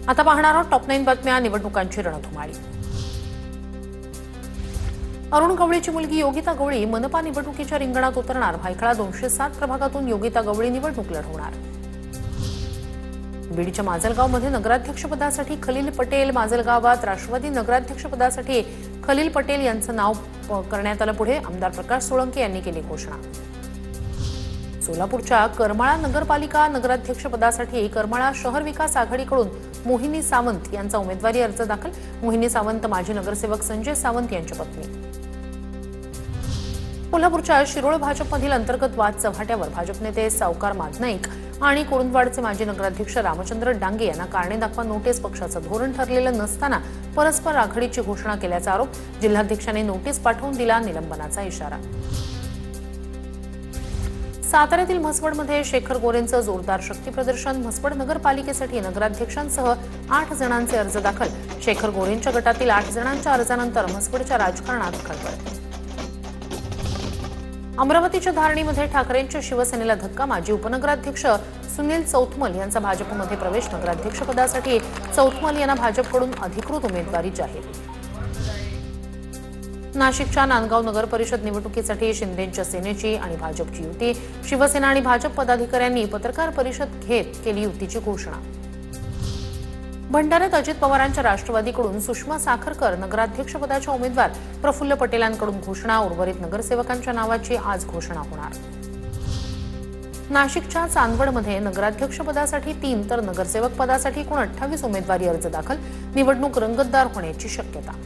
आता पाहणार आहोत टॉप 9 बातम्या निवडणुकांची रणधुमाळी। अरुण गवळीची मुलगी योगिता गवळी मनपा निवडणुकीच्या रिंगणात उतरणार। भायखळा 207 प्रभागातून योगिता गवळी निवडणूक लढवणार। बीडच्या माजलगावमध्ये नगराध्यक्षपदासाठी खलील पटेल, माजलगावात राष्ट्रवादी नगराध्यक्षपदासाठी खलील पटेल यांचं नाव करण्यात आलं। पुढे आमदार प्रकाश सोळंके यांनी केली घोषणा। सोलापूरच्या करमाळा नगरपालिका नगराध्यक्षपदासाठी करमाळा शहर विकास आघाडीकडून मोहिनी सावंत यांचा उमेदवारी अर्ज दाखल। मोहिनी सावंत माजी नगरसेवक संजय सावंत यांच्या पत्नी। कोल्हापूरच्या शिरोळ भाजपमधील अंतर्गत वाद चव्हाट्यावर भाजप नेते सावकार मादनाईक आणि कुरुंदवाडचे माजी नगराध्यक्ष रामचंद्र डांगे यांना कारणे दाखवा नोटीस पक्षाचं धोरण ठरलेलं नसताना परस्पर आघाडीची घोषणा केल्याचा आरोप। जिल्हाध्यक्षांनी नोटीस पाठवून दिला निलंबनाचा इशारा। साताऱ्यातील म्हसवडमध्ये शेखर गोरेंचं जोरदार शक्ती प्रदर्शन। म्हसवड नगरपालिकेसाठी नगराध्यक्षांसह 8 जणांचे अर्ज दाखल। शेखर गोरेंच्या गटातील 8 जणांच्या अर्जानंतर म्हसवडच्या राजकारणात खळबळ। अमरावतीच्या धारणीमध्ये ठाकरेंच्या शिवसेनेला धक्का। माजी उपनगराध्यक्ष सुनील चौथमल यांचा भाजपमध्ये प्रवेश। नगराध्यक्षपदासाठी चौथमल यांना भाजपकडून अधिकृत उमेदवारी जाहीर। नाशिकच्या नांदगाव नगर परिषद निवडणुकीसाठी शिंदेंच्या सेनेची आणि भाजपची युती। शिवसेना आणि भाजप पदाधिकाऱ्यांनी पत्रकार परिषद घेत केली युतीची घोषणा। भंडाऱ्यात अजित पवारांच्या राष्ट्रवादीकडून सुषमा साखरकर नगराध्यक्षपदाच्या उमेदवार प्रफुल्ल पटेलांकडून घोषणा। उर्वरित नगरसेवकांच्या नावाची आज घोषणा होणार। नाशिकच्या चांदवडमध्ये नगराध्यक्षपदासाठी 3 तर नगरसेवक पदासाठी एकूण 28 उमेदवारी अर्ज दाखल। निवडणूक रंगतदार होण्याची शक्यता।